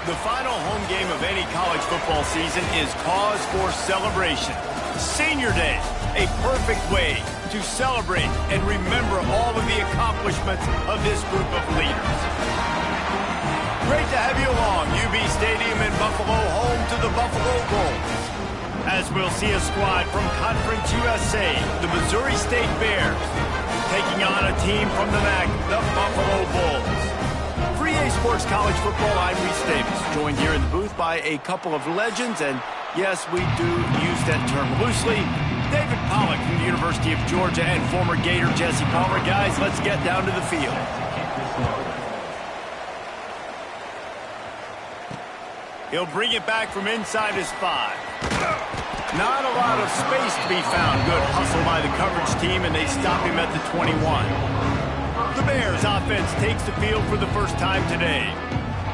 The final home game of any college football season is cause for celebration. Senior Day, a perfect way to celebrate and remember all of the accomplishments of this group of leaders. Great to have you along. UB Stadium in Buffalo, home to the Buffalo Bulls. As we'll see a squad from Conference USA, the Missouri State Bears, taking on a team from the MAC, the Buffalo Bulls. For EA Sports College Football, I'm Reese Davis, joined here in the booth by a couple of legends, and yes, we do use that term loosely. David Pollack from the University of Georgia and former Gator Jesse Palmer. Guys, let's get down to the field. He'll bring it back from inside his 5. Not a lot of space to be found. Good hustle by the coverage team, and they stop him at the 21. The Bears offense takes the field for the first time today.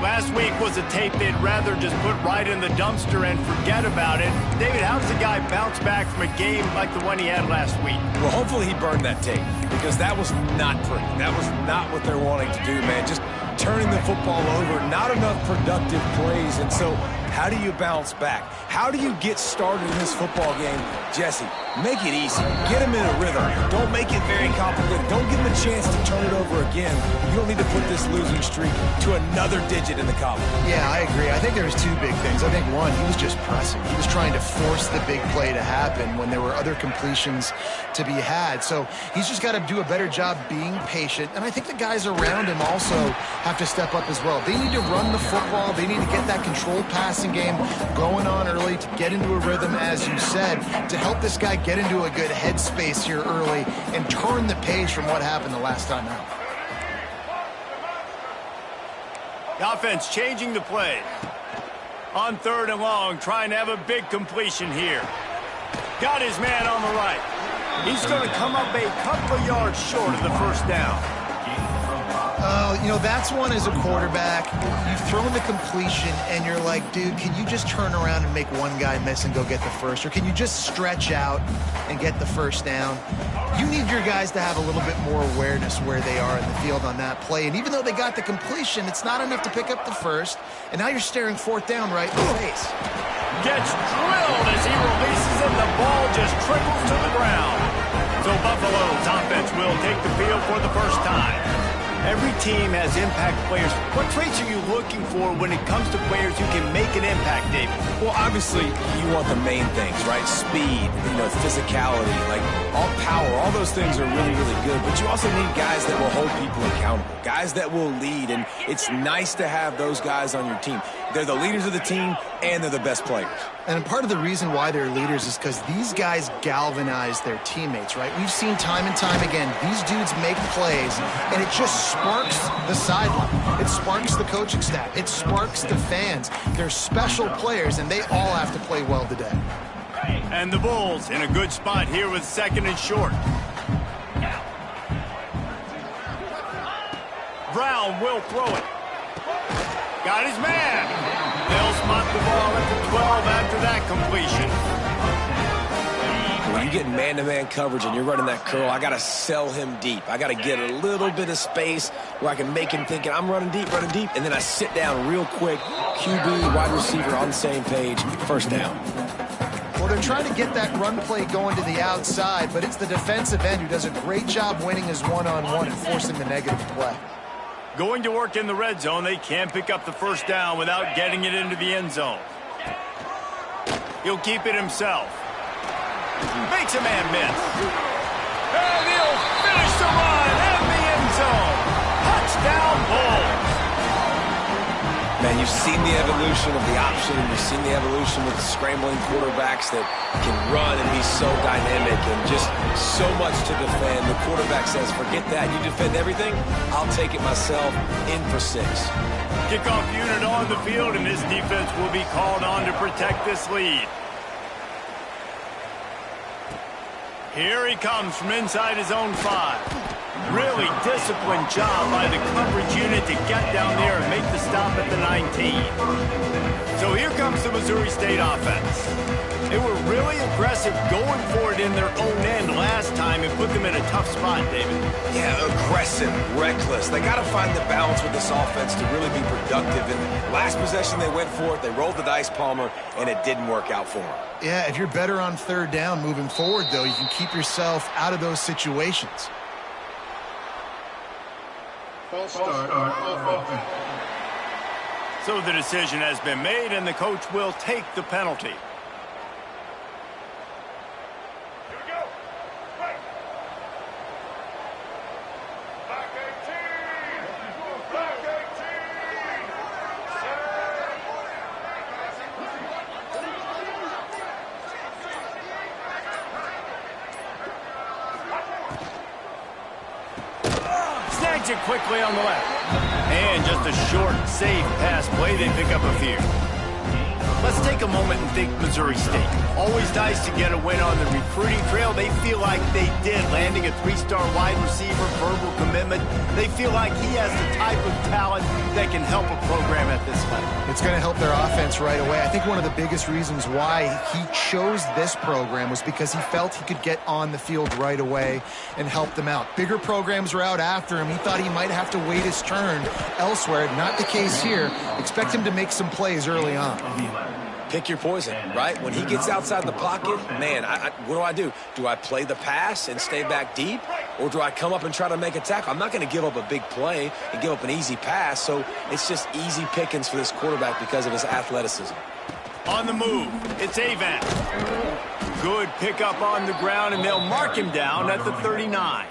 Last week was a tape they'd rather just put right in the dumpster and forget about it. David, how does a guy bounce back from a game like the one he had last week? Well, hopefully he burned that tape, because that was not pretty. That was not what they're wanting to do, man. Just turning the football over, not enough productive plays. And so how do you bounce back? How do you get started in this football game? Jesse, make it easy. Get him in a rhythm. Don't make it very complicated. Don't give him a chance to turn it over again. You don't need to put this losing streak to another digit in the column. Yeah, I agree. I think there's two big things. I think, one, he was just pressing. He was trying to force the big play to happen when there were other completions to be had. So he's just got to do a better job being patient. And I think the guys around him also have to step up as well. They need to run the football. They need to get that controlled passing game going on early to get into a rhythm, as you said, to help this guy get into a good headspace here early and turn the page from what happened the last time out. The offense changing the play. On 3rd and long, trying to have a big completion here. Got his man on the right. He's going to come up a couple of yards short of the first down. You know, that's one as a quarterback. You've thrown the completion, and you're like, dude, can you just turn around and make one guy miss and go get the first? Or can you just stretch out and get the first down? You need your guys to have a little bit more awareness where they are in the field on that play. And even though they got the completion, it's not enough to pick up the first. And now you're staring 4th down right in the face. Gets drilled as he releases it. The ball just trickles to the ground. So Buffalo's offense will take the field for the first time. Every team has impact players. What traits are you looking for when it comes to players who can make an impact, David? Well, obviously, you want the main things, right? Speed, physicality, like all power, all those things are really, really good. But you also need guys that will hold people accountable, guys that will lead. And it's nice to have those guys on your team. They're the leaders of the team, and they're the best players. And part of the reason why they're leaders is because these guys galvanize their teammates, right? We've seen time and time again, these dudes make plays, and it just sparks the sideline. It sparks the coaching staff. It sparks the fans. They're special players, and they all have to play well today. And the Bulls in a good spot here with 2nd and short. Brown will throw it. Got his man. They'll spot the ball at the 12 after that completion. When you get man-to-man coverage and you're running that curl, I got to sell him deep. I got to get a little bit of space where I can make him thinking I'm running deep, and then I sit down real quick. QB, wide receiver on the same page, first down. Well, they're trying to get that run play going to the outside, but it's the defensive end who does a great job winning his one-on-one and forcing the negative play. Going to work in the red zone, they can't pick up the first down without getting it into the end zone. He'll keep it himself. Makes a man miss. And he'll finish the run in the end zone. Touchdown, Bulls. Man, you've seen the evolution of the option, and you've seen the evolution with the scrambling quarterbacks that can run and be so dynamic and just so much to defend. The quarterback says, forget that. You defend everything, I'll take it myself. In for 6. Kickoff unit on the field, and this defense will be called on to protect this lead. Here he comes from inside his own 5. Really disciplined job by the coverage unit to get down there and make the stop at the 19. So here comes the Missouri State offense. They were really aggressive going for it in their own end last time and put them in a tough spot, David. Yeah, aggressive, reckless. They got to find the balance with this offense to really be productive. And last possession, they went for it. They rolled the dice, Palmer, and it didn't work out for them. Yeah, if you're better on third down moving forward, though, you can keep yourself out of those situations. False start on offense. So the decision has been made, and the coach will take the penalty. Snags it quickly on the left. And just a short, safe pass play. They pick up a few. Let's take a moment and think Missouri State. Always nice to get a win on the recruiting trail. They feel like they did, landing a three-star wide receiver, verbal commitment. They feel like he has the type of talent that can help a program at this level. It's going to help their offense right away. I think one of the biggest reasons why he chose this program was because he felt he could get on the field right away and help them out. Bigger programs were out after him. He thought he might have to wait his turn elsewhere. Not the case here. Expect him to make some plays early on. Pick your poison, right? When he gets outside the pocket, man, what do? Do I play the pass and stay back deep? Or do I come up and try to make a tackle? I'm not going to give up a big play and give up an easy pass, so it's just easy pickings for this quarterback because of his athleticism. On the move, it's Avant. Good pickup on the ground, and they'll mark him down at the 39.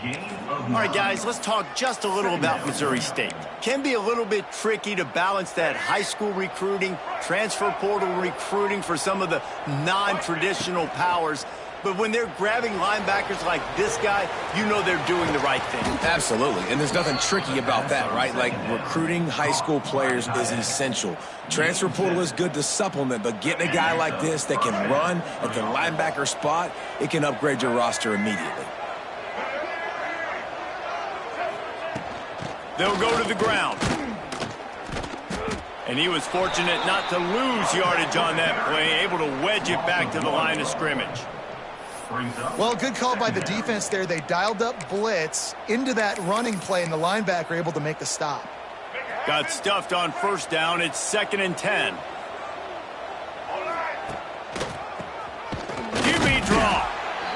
All right, guys, let's talk just a little about Missouri State. Can be a little bit tricky to balance that high school recruiting, transfer portal recruiting for some of the non-traditional powers. But when they're grabbing linebackers like this guy, you know they're doing the right thing. Absolutely, and there's nothing tricky about that, right? Like, recruiting high school players is essential. Transfer portal is good to supplement, but getting a guy like this that can run at the linebacker spot, it can upgrade your roster immediately. They'll go to the ground. And he was fortunate not to lose yardage on that play, able to wedge it back to the line of scrimmage. Well, good call by the defense there. They dialed up blitz into that running play, and the linebacker able to make the stop. Got stuffed on first down. It's 2nd and 10. QB draw.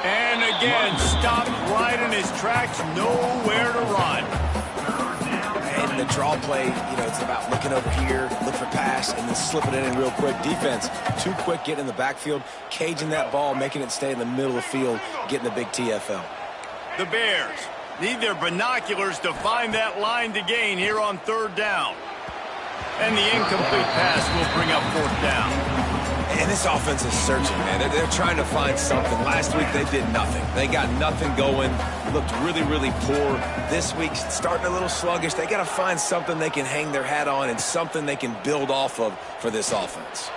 And again, stopped right in his tracks. Nowhere to run. And the draw play, it's about looking over here, look for pass, and then slipping it in real quick. Defense, too quick getting in the backfield, caging that ball, making it stay in the middle of the field, getting the big TFL. The Bears need their binoculars to find that line to gain here on 3rd down. And the incomplete pass will bring up 4th down. And this offense is searching, man. They're trying to find something. Last week, they did nothing. They got nothing going, looked really, really poor. This week, starting a little sluggish. They got to find something they can hang their hat on and something they can build off of for this offense.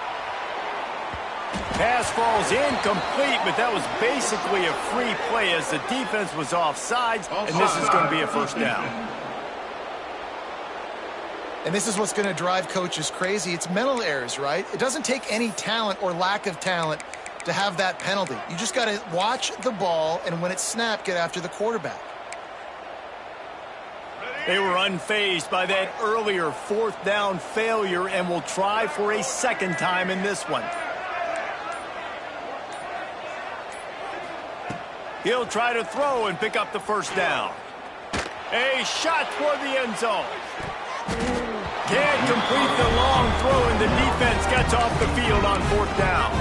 Pass falls incomplete, but that was basically a free play as the defense was offsides, and this is going to be a 1st down. And this is what's going to drive coaches crazy. It's mental errors, right? It doesn't take any talent or lack of talent to have that penalty. You just got to watch the ball, and when it's snapped, get after the quarterback. They were unfazed by that earlier 4th down failure and will try for a 2nd time in this one. He'll try to throw and pick up the 1st down. A shot toward the end zone. Can't complete the long throw, and the defense gets off the field on 4th down.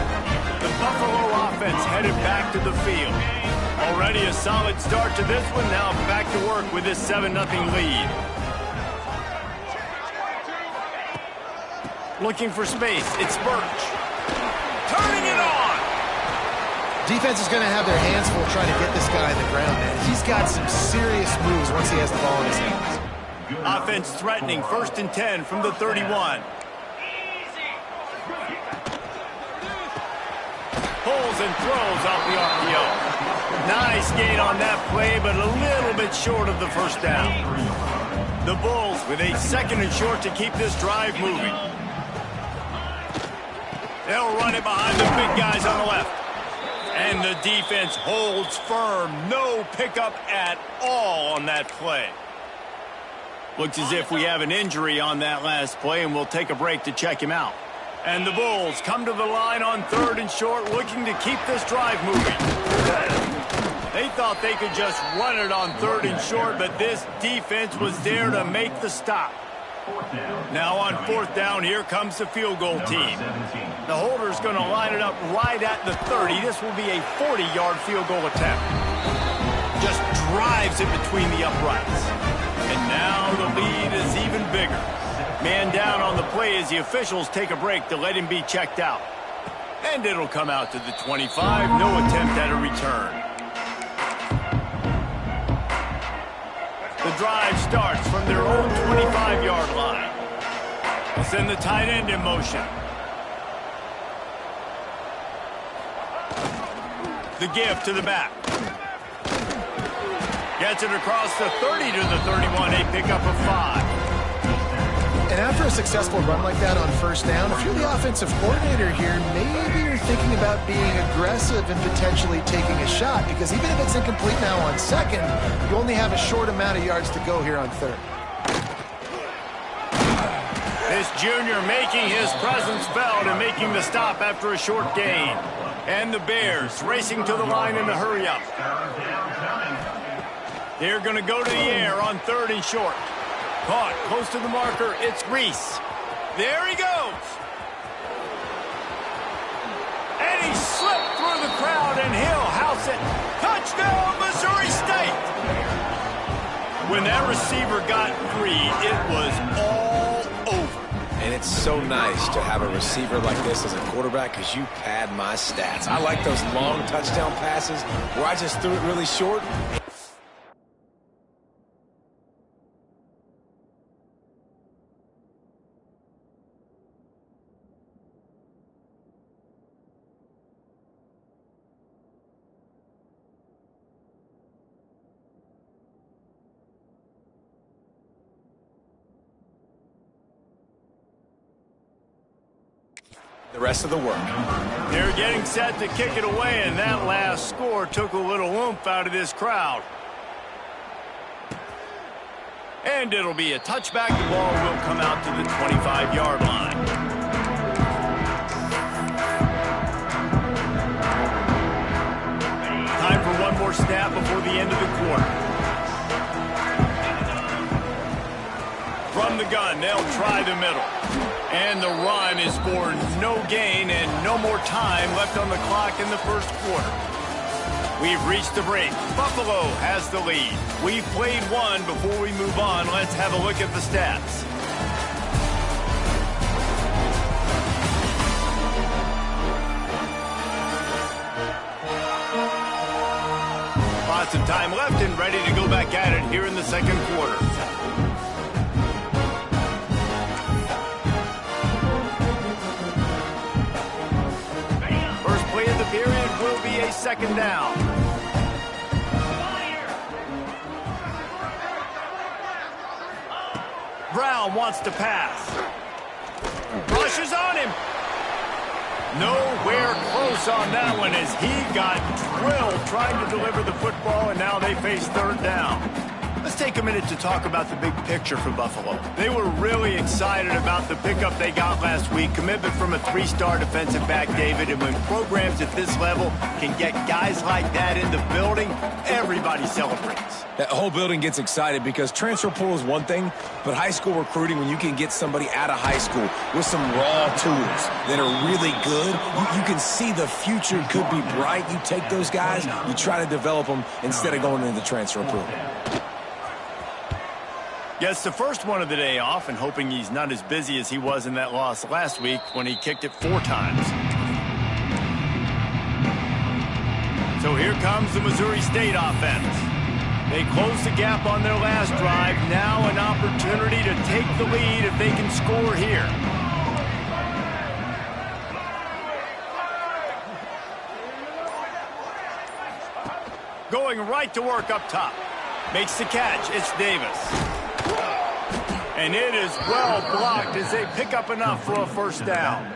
The Buffalo offense headed back to the field. Already a solid start to this one. Now back to work with this 7-0 lead. Looking for space. It's Birch. Turning it on. Defense is going to have their hands full trying to get this guy on the ground, man. He's got some serious moves once he has the ball in his hands. Offense threatening, 1st and 10 from the 31. Pulls and throws off the RPO. Nice gain on that play, but a little bit short of the 1st down. The Bulls with a 2nd and short to keep this drive moving. They'll run it behind the big guys on the left. And the defense holds firm. No pickup at all on that play. Looks as if we have an injury on that last play, and we'll take a break to check him out. And the Bulls come to the line on 3rd and short, looking to keep this drive moving. They thought they could just run it on 3rd and short, but this defense was there to make the stop. Now on 4th down, here comes the field goal team. The holder's going to line it up right at the 30. This will be a 40-yard field goal attempt. Just drives it between the uprights. And now the lead is even bigger. Man down on the play as the officials take a break to let him be checked out. And it'll come out to the 25. No attempt at a return. The drive starts from their own 25-yard line. They'll send the tight end in motion. The give to the back. Gets it across the 30 to the 31. A pickup of 5. And after a successful run like that on 1st down, if you're the offensive coordinator here, maybe you're thinking about being aggressive and potentially taking a shot, because even if it's incomplete now on 2nd, you only have a short amount of yards to go here on 3rd. This junior making his presence felt and making the stop after a short gain. And the Bears racing to the line in the hurry-up. They're going to go to the air on 3rd and short. Caught close to the marker. It's Reese. There he goes. And he slipped through the crowd, and he'll house it. Touchdown, Missouri State. When that receiver got free, it was all over. And it's so nice to have a receiver like this as a quarterback, because you pad my stats. I like those long touchdown passes where I just threw it really short. The rest of the work. They're getting set to kick it away, and that last score took a little oomph out of this crowd. And it'll be a touchback. The ball will come out to the 25-yard line. Time for one more snap before the end of the quarter. From the gun, they'll try the middle. And the run is for no gain and no more time left on the clock in the 1st quarter. We've reached the break. Buffalo has the lead. We've played one. Before we move on, let's have a look at the stats. Lots of time left and ready to go back at it here in the 2nd quarter. Period will be a 2nd down. Brown wants to pass. Rushes on him. Nowhere close on that one as he got drilled trying to deliver the football, and now they face 3rd down. Let's take a minute to talk about the big picture for Buffalo. They were really excited about the pickup they got last week. Commitment from a 3-star defensive back, David. And when programs at this level can get guys like that in the building, everybody celebrates. That whole building gets excited because transfer pool is one thing, but high school recruiting, when you can get somebody out of high school with some raw tools that are really good, you can see the future could be bright. You take those guys, you try to develop them instead of going into the transfer pool. Gets the first one of the day off and hoping he's not as busy as he was in that loss last week when he kicked it 4 times. So here comes the Missouri State offense. They close the gap on their last drive. Now an opportunity to take the lead if they can score here. Going right to work up top. Makes the catch. It's Davis. And it is well blocked as they pick up enough for a 1st down.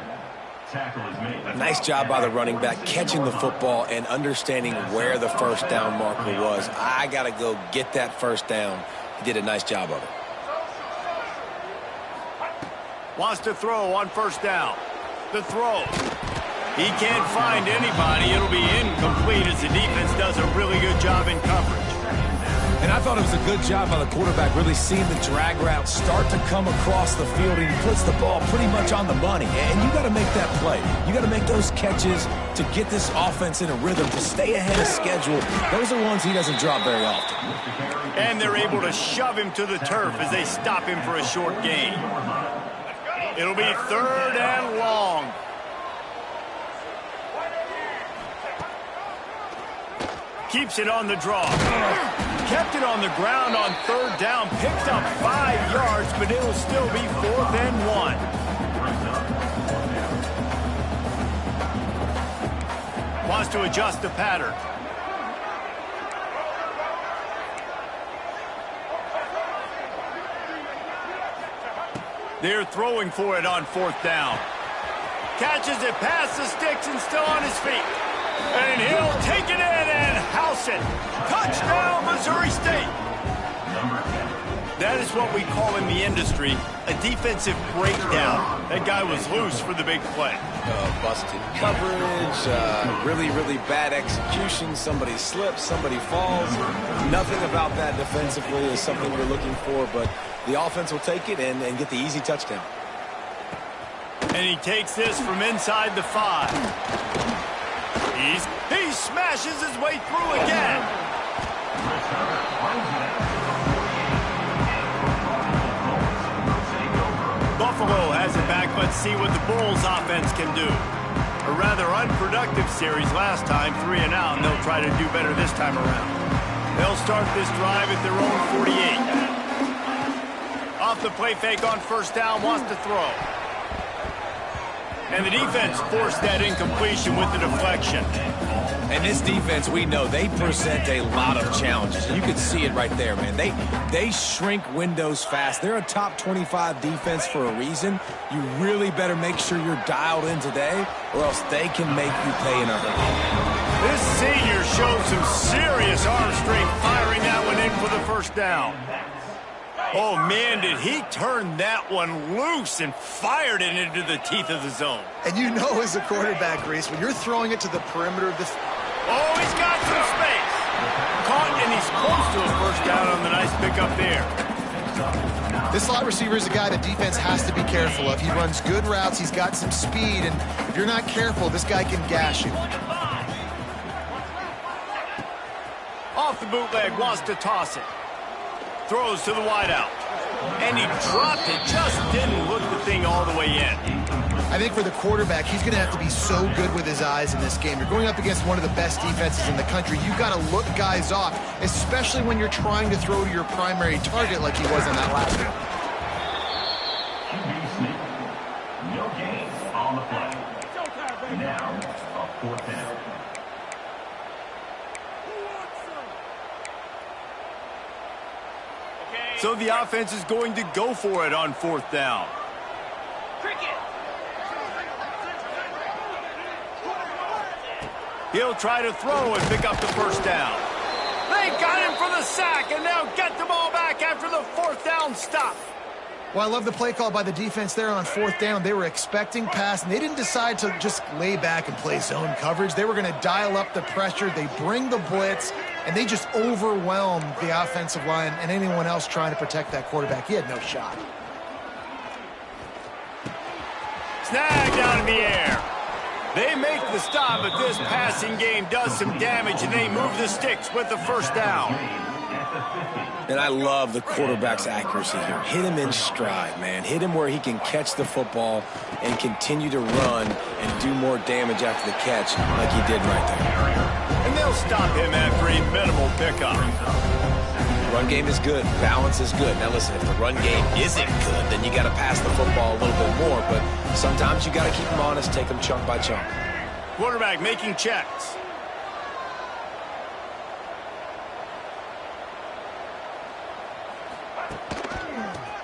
Nice job by the running back, catching the football and understanding where the first down marker was. I got to go get that first down. He did a nice job of it. Wants to throw on first down. The throw. He can't find anybody. It'll be incomplete as the defense does a really good job in coverage. And I thought it was a good job by the quarterback, really seeing the drag route start to come across the field, and he puts the ball pretty much on the money. And you got to make that play. You got to make those catches to get this offense in a rhythm, to stay ahead of schedule. Those are ones he doesn't drop very often. And they're able to shove him to the turf as they stop him for a short gain. It'll be third and long. Keeps it on the draw. Kept it on the ground on third down. Picked up 5 yards, but it'll still be 4th and 1. Wants to adjust the pattern. They're throwing for it on 4th down. Catches it past the sticks and still on his feet. And he'll take it in and house it. Touchdown, Missouri State. That is what we call in the industry a defensive breakdown. That guy was loose for the big play. Busted coverage, really, really bad execution. Somebody slips, somebody falls. Nothing about that defensively is something we're looking for, but the offense will take it and get the easy touchdown. And he takes this from inside the 5. He smashes his way through again. Buffalo has it back. Let's see what the Bulls offense can do. A rather unproductive series last time, 3 and out, and they'll try to do better this time around. They'll start this drive at their own 48. Off the play fake on first down, wants to throw. And the defense forced that incompletion with the deflection. And this defense, we know, they present a lot of challenges. You can see it right there, man. They shrink windows fast. They're a top 25 defense for a reason. You really better make sure you're dialed in today, or else they can make you pay in a hurry. This senior showed some serious arm strength firing that one in for the first down. Oh, man, did he turn that one loose and fired it into the teeth of the zone. And you know as a quarterback, Reese, when you're throwing it to the perimeter of the... Oh, he's got some space. Caught, and he's close to a first down on the nice pickup there. This slot receiver is a guy the defense has to be careful of. He runs good routes. He's got some speed, and if you're not careful, this guy can gash you. Off the bootleg, wants to toss it. Throws to the wideout. And he dropped it. Just didn't look the thing all the way in. I think for the quarterback, he's going to have to be so good with his eyes in this game. You're going up against one of the best defenses in the country. You've got to look guys off, especially when you're trying to throw to your primary target like he was on that last one. No gain on the play. Now, a 4th down. So the offense is going to go for it on 4th down. He'll try to throw and pick up the first down. They got him for the sack, and now get the ball back after the 4th down stop. Well, I love the play call by the defense there on 4th down. They were expecting pass, and they didn't decide to just lay back and play zone coverage. They were going to dial up the pressure. They bring the blitz, and they just overwhelmed the offensive line and anyone else trying to protect that quarterback. He had no shot. Snagged out in the air. They make the stop, but this passing game does some damage, and they move the sticks with the first down. And I love the quarterback's accuracy here. Hit him in stride, man. Hit him where he can catch the football and continue to run and do more damage after the catch like he did right there. And they'll stop him after a minimal pickup. Run game is good. Balance is good. Now listen, if the run game isn't good, then you got to pass the football a little bit more. But sometimes you got to keep them honest, take them chunk by chunk. Quarterback making checks.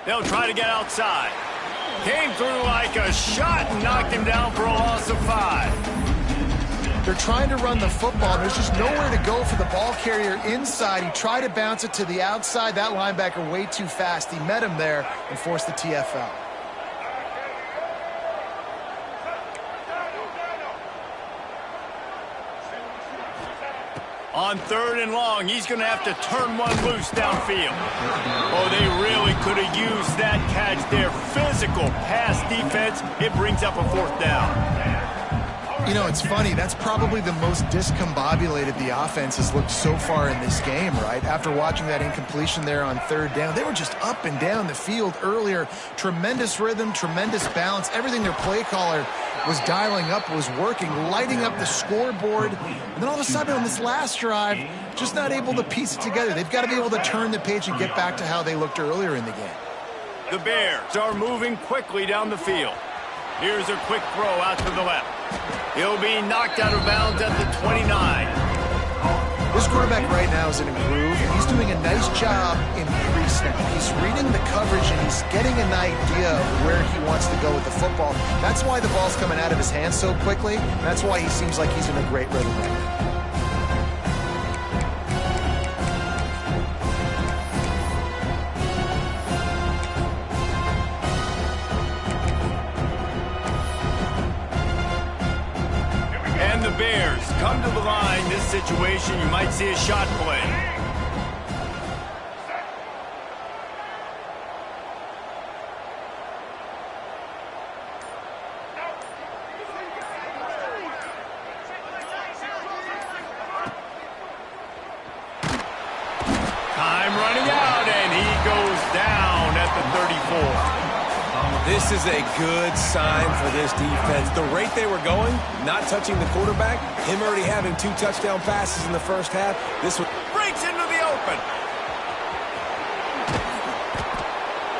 They'll try to get outside. Came through like a shot and knocked him down for a loss of 5. They're trying to run the football. There's just nowhere to go for the ball carrier inside. He tried to bounce it to the outside. That linebacker way too fast. He met him there and forced the TFL. On 3rd and long, he's going to have to turn one loose downfield. Oh, they really could have used that catch there. Physical pass defense. It brings up a 4th down. You know, it's funny. That's probably the most discombobulated the offense has looked so far in this game, right? After watching that incompletion there on 3rd down, they were just up and down the field earlier. Tremendous rhythm, tremendous balance. Everything their play caller was dialing up was working, lighting up the scoreboard. And then all of a sudden on this last drive, just not able to piece it together. They've got to be able to turn the page and get back to how they looked earlier in the game. The Bears are moving quickly down the field. Here's a quick throw out to the left. He'll be knocked out of bounds at the 29. This quarterback right now is in a groove, and he's doing a nice job in pre-snap. He's reading the coverage, and he's getting an idea of where he wants to go with the football. That's why the ball's coming out of his hands so quickly. That's why he seems like he's in a great rhythm right now. The Bears come to the line. This situation, you might see a shot play. Time running out, and he goes down at the 34. This is a good sign for this defense. The rate they were going, not touching the quarterback, him already having 2 touchdown passes in the first half. This was Breaks into the open.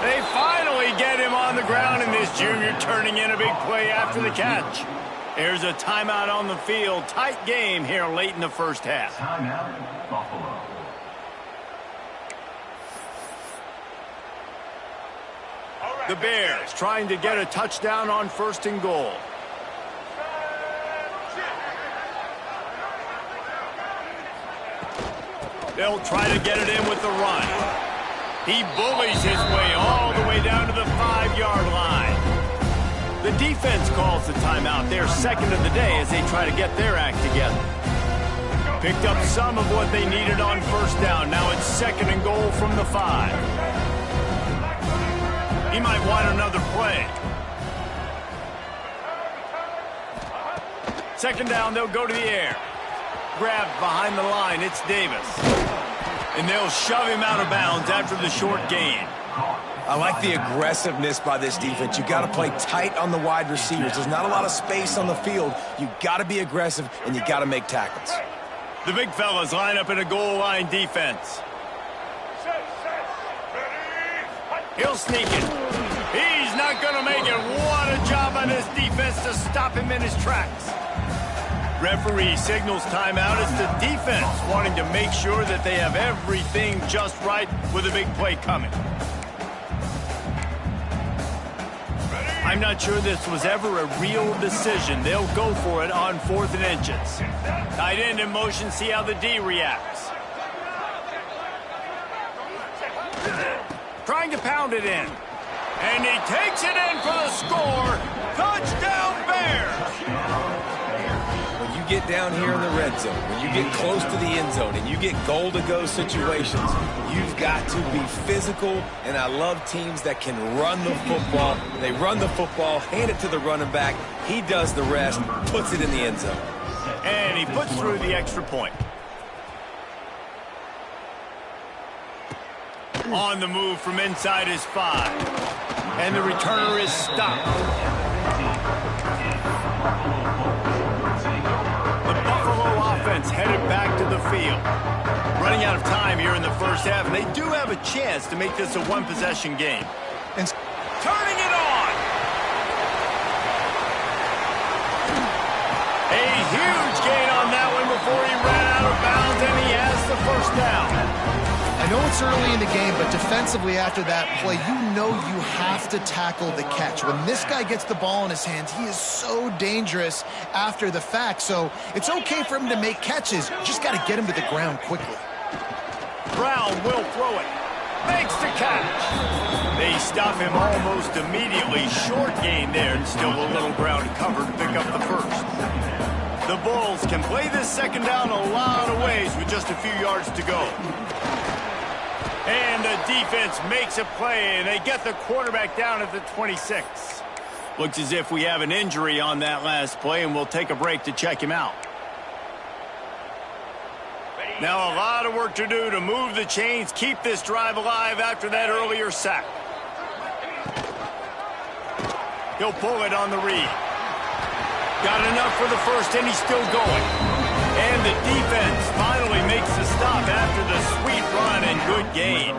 They finally get him on the ground, and this junior turning in a big play after the catch. There's a timeout on the field. Tight game here late in the first half. Timeout, Buffalo. The Bears trying to get a touchdown on 1st and goal. They'll try to get it in with the run. He bullies his way all the way down to the 5-yard line. The defense calls the timeout. They're 2nd of the day as they try to get their act together. Picked up some of what they needed on 1st down. Now it's 2nd and goal from the 5. He might want another play. 2nd down, they'll go to the air. Grabbed behind the line, it's Davis. And they'll shove him out of bounds after the short gain. I like the aggressiveness by this defense. You got to play tight on the wide receivers. There's not a lot of space on the field. You got to be aggressive, and you got to make tackles. The big fellas line up in a goal line defense. He'll sneak it. He's not going to make it. What a job on this defense to stop him in his tracks. Referee signals timeout. It's the defense wanting to make sure that they have everything just right with a big play coming. I'm not sure this was ever a real decision. They'll go for it on 4th and inches. Tight end in motion, see how the D reacts. Trying to pound it in. And he takes it in for the score. Touchdown Bears! When you get down here in the red zone, when you get close to the end zone and you get goal-to-go situations, you've got to be physical, and I love teams that can run the football. They run the football, hand it to the running back. He does the rest, puts it in the end zone. And he puts through the extra point. On the move from inside his 5. And the returner is stopped. The Buffalo offense headed back to the field. Running out of time here in the first half, and they do have a chance to make this a one-possession game. And turning it on! A huge gain on that one before he ran out of bounds, and he has the 1st down. And know it's early in the game, but defensively after that play, you know you have to tackle the catch. When this guy gets the ball in his hands, he is so dangerous after the fact. So it's okay for him to make catches. You just got to get him to the ground quickly. Brown will throw it. Makes the catch. They stop him almost immediately. Short gain there, and still a little ground cover to pick up the first. The Bulls can play this second down a lot of ways with just a few yards to go. And the defense makes a play, and they get the quarterback down at the 26. Looks as if we have an injury on that last play, and we'll take a break to check him out. Now a lot of work to do to move the chains, keep this drive alive after that earlier sack. He'll pull it on the read. Got enough for the first, and he's still going. And the defense finally makes the stop after the sweet run and good gain.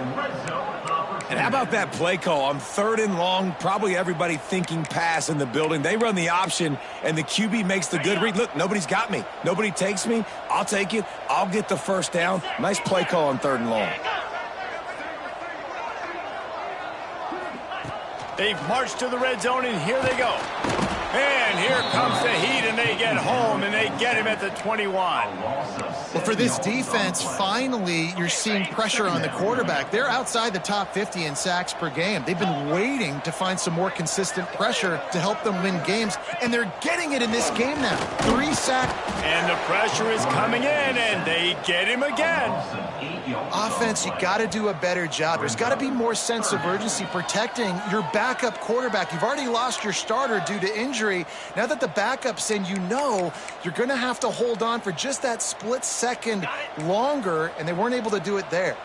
And how about that play call on 3rd and long? Probably everybody thinking pass in the building. They run the option, and the QB makes the good read. Look, nobody's got me. Nobody takes me. I'll take it. I'll get the first down. Nice play call on 3rd and long. They've marched to the red zone, and here they go. And here comes the heat, and they get home, and they get him at the 21. Well, for this defense, finally, you're seeing pressure on the quarterback. They're outside the top 50 in sacks per game. They've been waiting to find some more consistent pressure to help them win games, and they're getting it in this game now. 3 sacks. And the pressure is coming in, and they get him again. Offense, you got to do a better job. There's got to be more sense of urgency protecting your backup quarterback. You've already lost your starter due to injury. Now that the backup's in, you know you're going to have to hold on for just that split second longer, and they weren't able to do it there.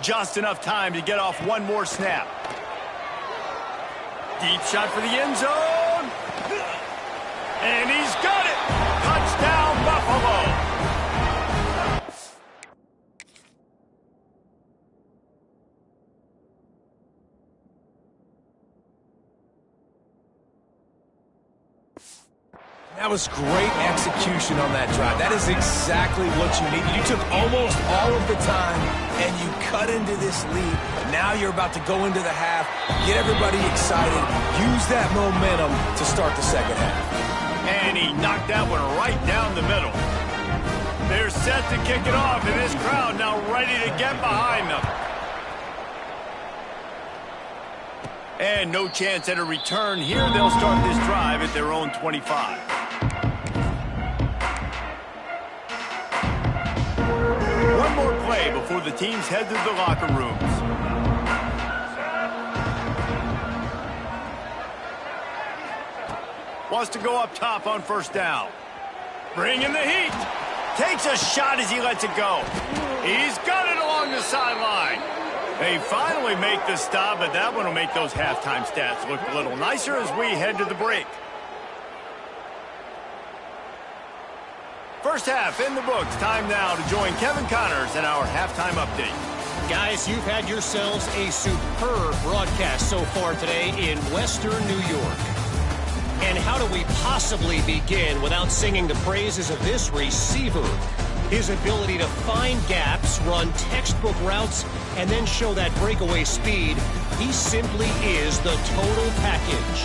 Just enough time to get off one more snap. Deep shot for the end zone. And he's got it. Touchdown, Buffalo. That was great execution on that drive. That is exactly what you needed. You took almost all of the time, and you cut into this lead. Now you're about to go into the half, get everybody excited, use that momentum to start the second half. And he knocked that one right down the middle. They're set to kick it off, and this crowd now ready to get behind them. And no chance at a return here. They'll start this drive at their own 25. One more play before the teams head to the locker rooms. Wants to go up top on first down. Bringing the heat. Takes a shot as he lets it go. He's got it along the sideline. They finally make the stop, but that one will make those halftime stats look a little nicer as we head to the break. First half in the books. Time now to join Kevin Connors in our halftime update. Guys, you've had yourselves a superb broadcast so far today in Western New York. And how do we possibly begin without singing the praises of this receiver? His ability to find gaps, run textbook routes, and then show that breakaway speed. He simply is the total package.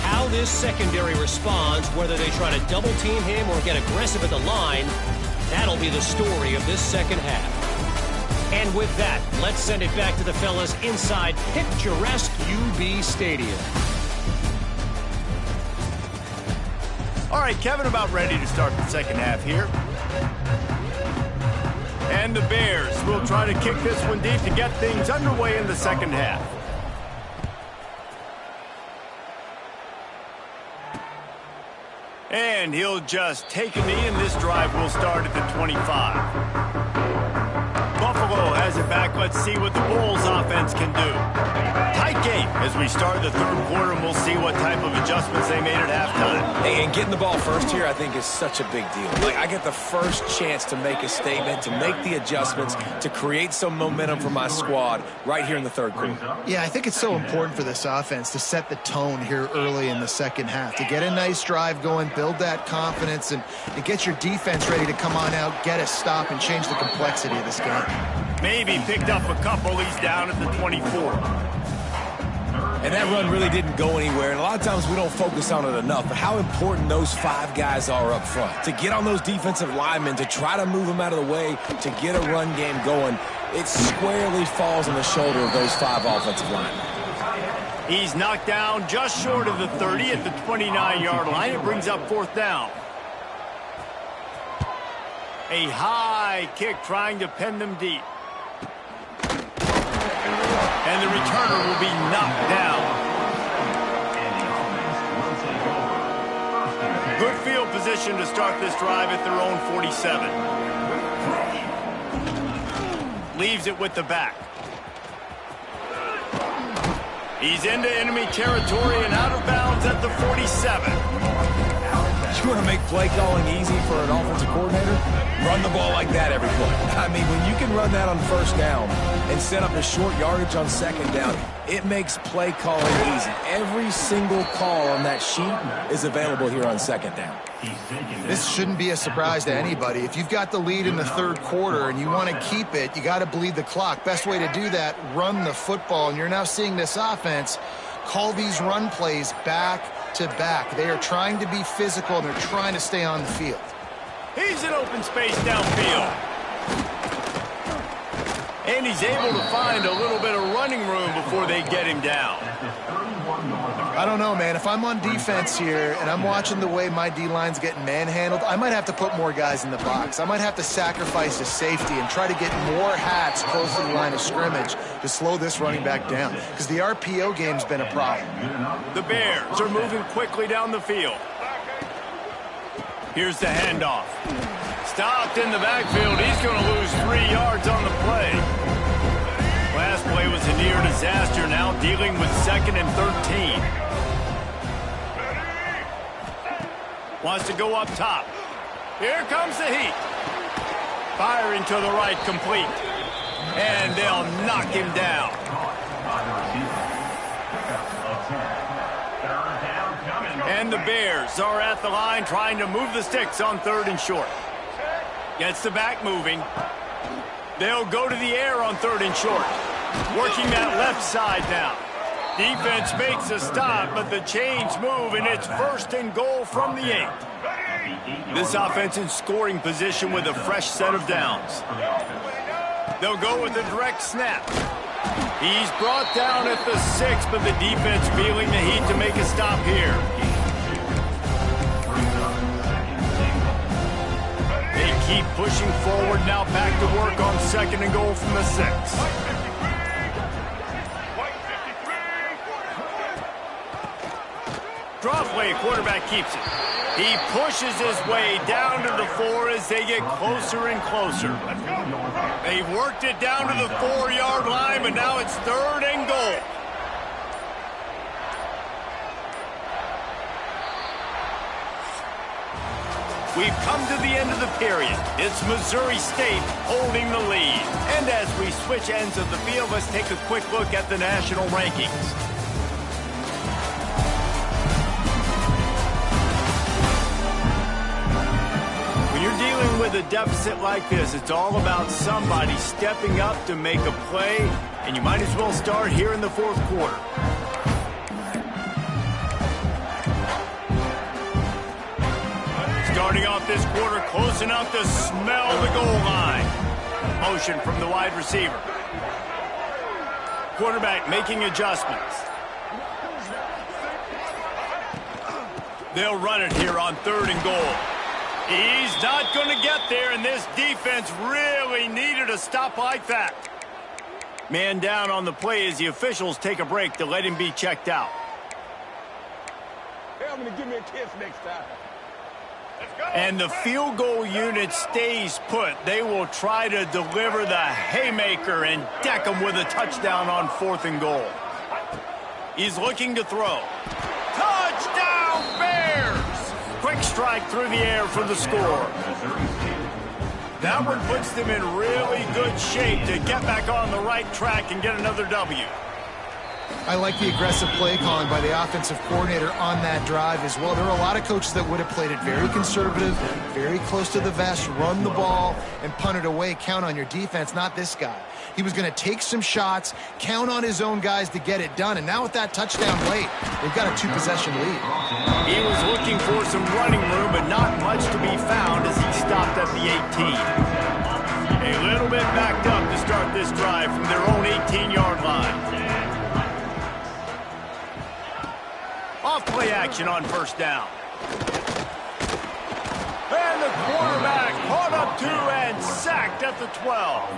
How this secondary responds, whether they try to double team him or get aggressive at the line, that'll be the story of this second half. And with that, let's send it back to the fellas inside picturesque UB Stadium. All right, Kevin, about ready to start the second half here. And the Bears will try to kick this one deep to get things underway in the second half. And he'll just take a knee, and this drive will start at the 25. Buffalo has it back. Let's see what the Bulls offense can do. Tight game as we start the third quarter, and we'll see what type of adjustments they made at halftime. Hey, and getting the ball first here, I think, is such a big deal. Like, I get the first chance to make a statement, to make the adjustments, to create some momentum for my squad right here in the third quarter. Yeah, I think it's so important for this offense to set the tone here early in the second half, to get a nice drive going, build that confidence, and to get your defense ready to come on out, get a stop, and change the complexity of this game. Maybe picked up a couple. He's down at the 24. And that run really didn't go anywhere. And a lot of times we don't focus on it enough. But how important those 5 guys are up front. To get on those defensive linemen, to try to move them out of the way, to get a run game going, it squarely falls on the shoulder of those 5 offensive linemen. He's knocked down just short of the 30 at the 29-yard line. It brings up 4th down. A high kick trying to pen them deep. And the returner will be knocked down. Good field position to start this drive at their own 47. Leaves it with the back. He's into enemy territory and out of bounds at the 47. You want to make play calling easy for an offensive coordinator? Run the ball like that every play. I mean, when you can run that on 1st down and set up a short yardage on 2nd down, it makes play calling easy. Every single call on that sheet is available here on 2nd down. This shouldn't be a surprise to anybody. If you've got the lead in the 3rd quarter and you want to keep it, you got to bleed the clock. Best way to do that, run the football. And you're now seeing this offense call these run plays back to back. They are trying to be physical and they're trying to stay on the field. He's in open space downfield. And he's able to find a little bit of running room before they get him down. I don't know, man. If I'm on defense here and I'm watching the way my D-line's getting manhandled, I might have to put more guys in the box. I might have to sacrifice a safety and try to get more hats close to the line of scrimmage to slow this running back down, because the RPO game's been a problem. The Bears are moving quickly down the field. Here's the handoff. Stopped in the backfield. He's going to lose 3 yards on the play. Last play was a near disaster, now dealing with 2nd and 13. Wants to go up top. Here comes the heat. Firing to the right, complete. And they'll knock him down. And the Bears are at the line trying to move the sticks on 3rd and short. Gets the back moving. They'll go to the air on 3rd and short. Working that left side now. Defense makes a stop, but the chains move, and it's 1st and goal from the 8. This offense in scoring position with a fresh set of downs. They'll go with a direct snap. He's brought down at the 6, but the defense feeling the heat to make a stop here. They keep pushing forward, now back to work on 2nd and goal from the 6. Draw play, quarterback keeps it. He pushes his way down to the 4 as they get closer and closer. They've worked it down to the 4-yard line, but now it's 3rd and goal. We've come to the end of the period. It's Missouri State holding the lead. And as we switch ends of the field, let's take a quick look at the national rankings. Dealing with a deficit like this, it's all about somebody stepping up to make a play, and you might as well start here in the 4th quarter. Starting off this quarter close enough to smell the goal line. Motion from the wide receiver. Quarterback making adjustments. They'll run it here on 3rd and goal. He's not going to get there, and this defense really needed a stop like that. Man down on the play as the officials take a break to let him be checked out. Tell him to give me a kiss next time. And the field goal unit stays put. They will try to deliver the haymaker and deck them with a touchdown on 4th and goal. He's looking to throw. Touchdown, Bears! Quick strike through the air for the score. That one puts them in really good shape to get back on the right track and get another W. I like the aggressive play calling by the offensive coordinator on that drive as well. There are a lot of coaches that would have played it very conservative, very close to the vest, run the ball, and punt it away. Count on your defense, not this guy. He was going to take some shots, count on his own guys to get it done. And now with that touchdown late, they've got a 2-possession lead. He was looking for some running room, but not much to be found as he stopped at the 18. A little bit backed up to start this drive from their own 18-yard line. Off play action on first down. And the quarterback caught up to and sacked at the 12.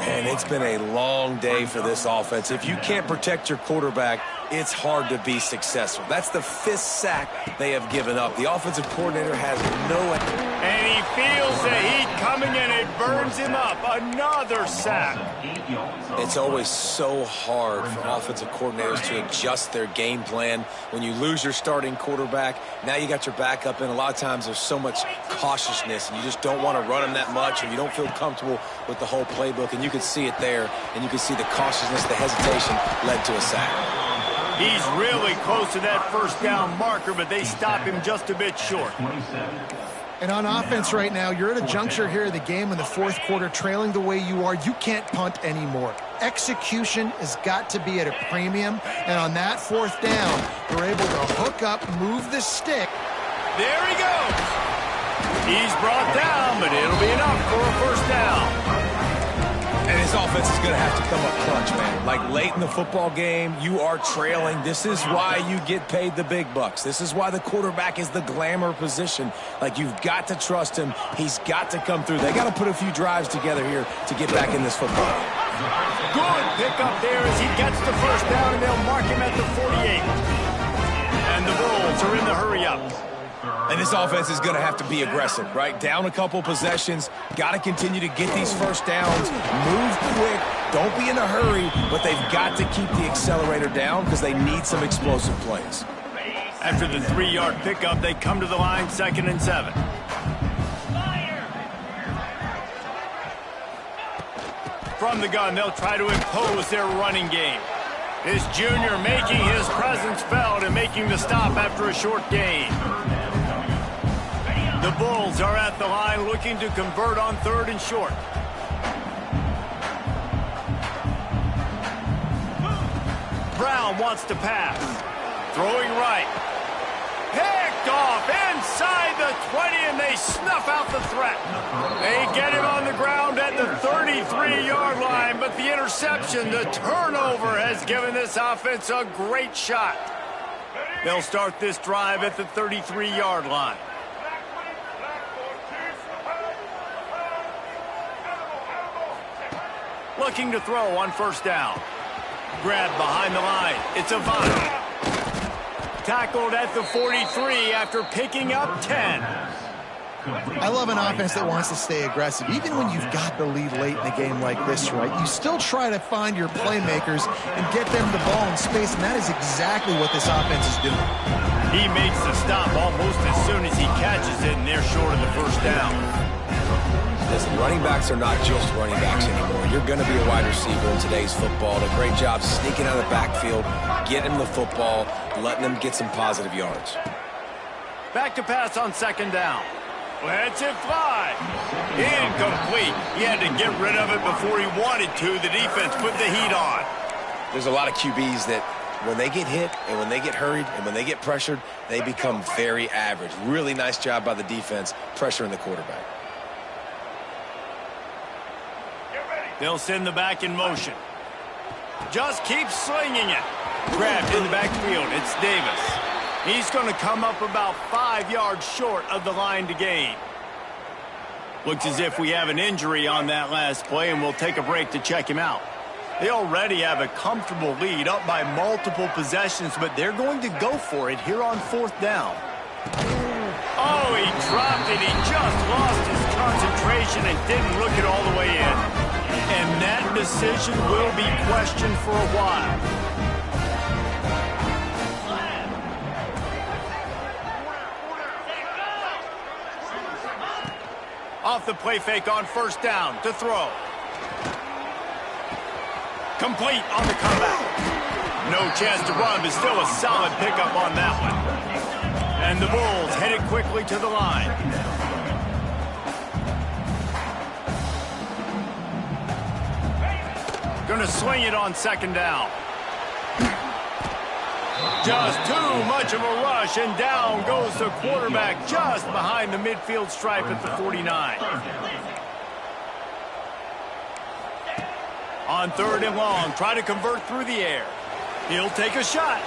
And it's been a long day for this offense. If you can't protect your quarterback, it's hard to be successful. That's the 5th sack they have given up. The offensive coordinator has no... And he feels the heat coming in. It burns him up. Another sack. It's always so hard for offensive coordinators to adjust their game plan. When you lose your starting quarterback, now you got your backup in. A lot of times there's so much cautiousness, and you just don't want to run them that much, or you don't feel comfortable with the whole playbook. And you can see it there, and you can see the cautiousness, the hesitation led to a sack. He's really close to that first down marker, but they stop him just a bit short. And on offense right now, you're at a juncture here of the game in the fourth quarter, trailing the way you are. You can't punt anymore. Execution has got to be at a premium. And on that fourth down, they're able to hook up, move the stick. There he goes. He's brought down, but it'll be enough for a first down. And his offense is going to have to come up clutch, man. Like late in the football game, you are trailing. This is why you get paid the big bucks. This is why the quarterback is the glamour position. Like, you've got to trust him. He's got to come through. They got to put a few drives together here to get back in this football. Good pickup there as he gets the first down, and they'll mark him at the 48. And the Bulls are in the hurry-up. And this offense is going to have to be aggressive, right? Down a couple possessions. Got to continue to get these first downs. Move quick. Don't be in a hurry. But they've got to keep the accelerator down because they need some explosive plays. After the 3-yard pickup, they come to the line, 2nd and 7. From the gun, they'll try to impose their running game. This junior making his presence felt and making the stop after a short gain. The Bulls are at the line looking to convert on 3rd and short. Brown wants to pass. Throwing right. Picked off inside the 20, and they snuff out the threat. They get him on the ground at the 33-yard line, but the interception, the turnover, has given this offense a great shot. They'll start this drive at the 33-yard line. Looking to throw on first down. Grabbed behind the line. It's Avant. Tackled at the 43 after picking up 10. I love an offense that wants to stay aggressive. Even when you've got the lead late in a game like this, right, you still try to find your playmakers and get them the ball in space, and that is exactly what this offense is doing. He makes the stop almost as soon as he catches it, and they're short of the first down. Listen, running backs are not just running backs anymore. You're going to be a wide receiver in today's football. A great job sneaking out of the backfield, getting him the football, letting him get some positive yards. Back to pass on 2nd down. Lets it fly. Incomplete. He had to get rid of it before he wanted to. The defense put the heat on. There's a lot of QBs that when they get hit and when they get hurried and when they get pressured, they become very average. Really nice job by the defense pressuring the quarterback. They'll send the back in motion. Just keep slinging it. Grabbed in the backfield. It's Davis. He's going to come up about 5 yards short of the line to gain. Looks as if we have an injury on that last play, and we'll take a break to check him out. They already have a comfortable lead up by multiple possessions, but they're going to go for it here on 4th down. Oh, he dropped it. He just lost his concentration and didn't look it all the way in. And that decision will be questioned for a while. Off the play fake on first down to throw. Complete on the comeback. no chance to run, but still a solid pickup on that one. And the Bulls headed quickly to the line. Gonna swing it on second down. Just too much of a rush, and down goes the quarterback just behind the midfield stripe at the 49. On third and long, try to convert through the air. He'll take a shot.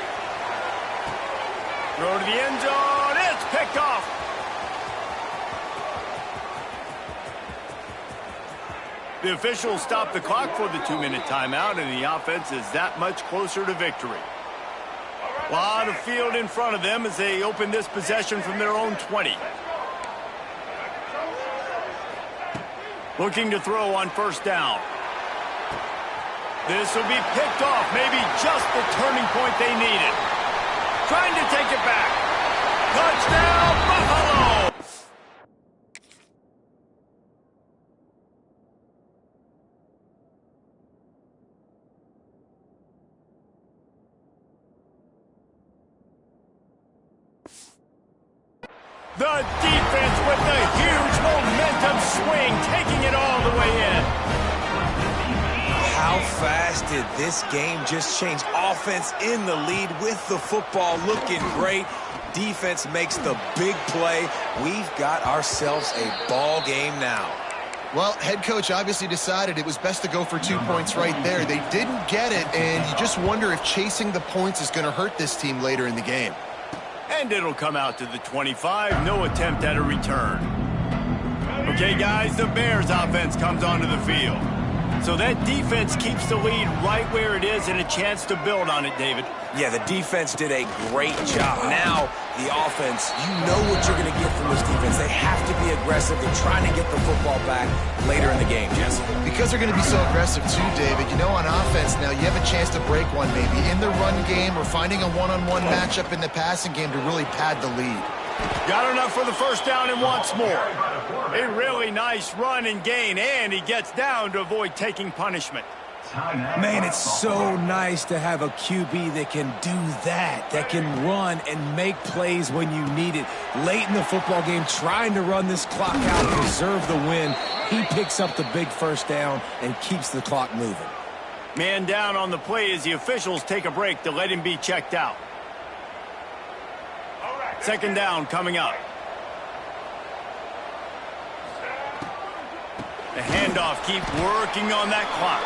Throw to the end zone. It's picked off. The officials stop the clock for the 2-minute timeout, and the offense is that much closer to victory. A lot of field in front of them as they open this possession from their own 20. Looking to throw on first down. This will be picked off, maybe just the turning point they needed. Trying to take it back. Touchdown, Buffalo! The defense with the huge momentum swing, taking it all the way in. How fast did this game just change? Offense in the lead with the football, looking great. Defense makes the big play. We've got ourselves a ball game now. Well, head coach obviously decided it was best to go for 2 points right there. They didn't get it, and you just wonder if chasing the points is going to hurt this team later in the game. And it'll come out to the 25. No attempt at a return. Okay, guys, the Bears offense comes onto the field. So that defense keeps the lead right where it is and a chance to build on it, David. Yeah, the defense did a great job. Now, the offense, you know what you're going to get from this defense. They have to be aggressive. They're trying to get the football back later in the game, Jesse. Because they're going to be so aggressive too, David. You know, on offense now, you have a chance to break one maybe in the run game or finding a one-on-one matchup in the passing game to really pad the lead. Got enough for the first down and wants more. A really nice run and gain, and he gets down to avoid taking punishment. Man, it's so nice to have a QB that can do that can run and make plays when you need it. Late in the football game, trying to run this clock out, preserve the win. He picks up the big first down and keeps the clock moving. Man down on the play as the officials take a break to let him be checked out. Second down coming up. The handoff, keep working on that clock.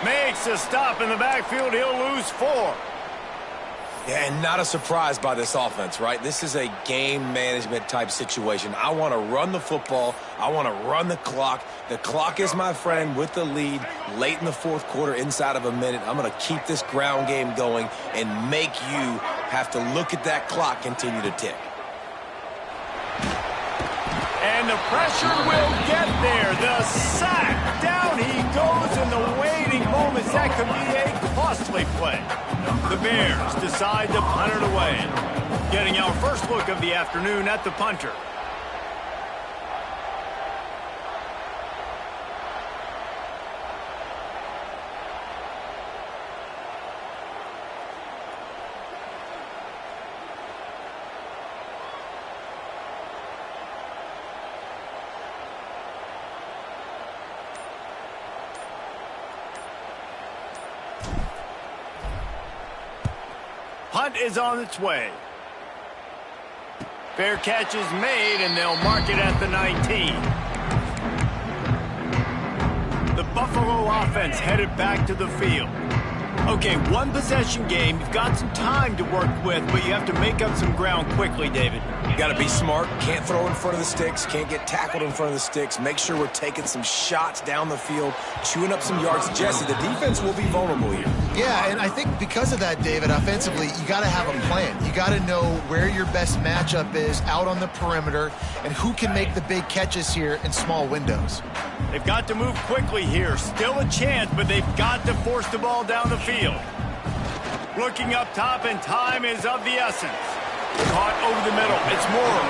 Makes a stop in the backfield. He'll lose 4. Yeah, and not a surprise by this offense, right? This is a game management type situation. I want to run the football. I want to run the clock. The clock is my friend with the lead late in the fourth quarter, inside of a minute. I'm going to keep this ground game going and make you have to look at that clock continue to tick. And the pressure will get there. The sack. Down he goes in the waiting moments. That could be a costly play. The Bears decide to punt it away. Getting our first look of the afternoon at the punter. Punt is on its way. Fair catch is made, and they'll mark it at the 19. The Buffalo offense headed back to the field. Okay, one possession game. You've got some time to work with, but you have to make up some ground quickly, David. You got to be smart. Can't throw in front of the sticks. Can't get tackled in front of the sticks. Make sure we're taking some shots down the field, chewing up some yards. Jesse, the defense will be vulnerable here. Yeah, and I think because of that, David, offensively, you got to have a plan. You got to know where your best matchup is out on the perimeter and who can make the big catches here in small windows. They've got to move quickly here. Still a chance, but they've got to force the ball down the field. Looking up top, and time is of the essence. Caught over the middle. It's Moore.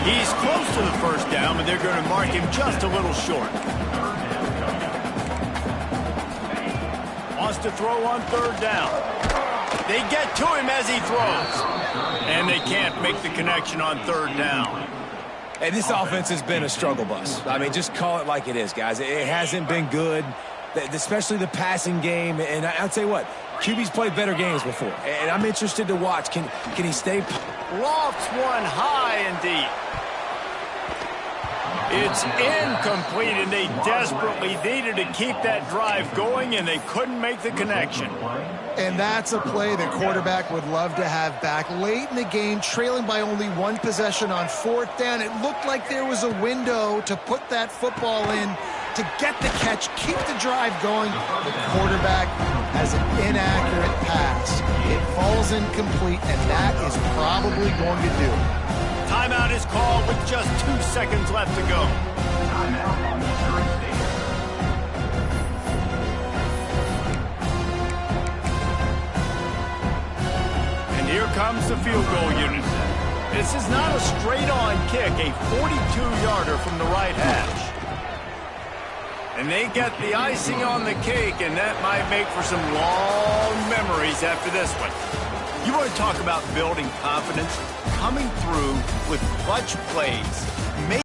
He's close to the first down, but they're going to mark him just a little short. Wants to throw on third down. They get to him as he throws. And they can't make the connection on third down. And this offense has been a struggle bus. I mean, just call it like it is, guys. It hasn't been good, especially the passing game. And I'll tell you what, QB's played better games before. And I'm interested to watch. Can he stay? Lofts one high and deep. It's incomplete, and they desperately needed to keep that drive going, and they couldn't make the connection. And that's a play the quarterback would love to have back. Late in the game, trailing by only one possession on fourth down, it looked like there was a window to put that football in, to get the catch, keep the drive going. The quarterback has an inaccurate pass. It falls incomplete, and that is probably going to do it. Timeout is called with just 2 seconds left to go. Timeout on the third station. And here comes the field goal unit. This is not a straight-on kick, a 42-yarder from the right hash. And they get the icing on the cake, and that might make for some long memories after this one. You want to talk about building confidence? Coming through with clutch plays.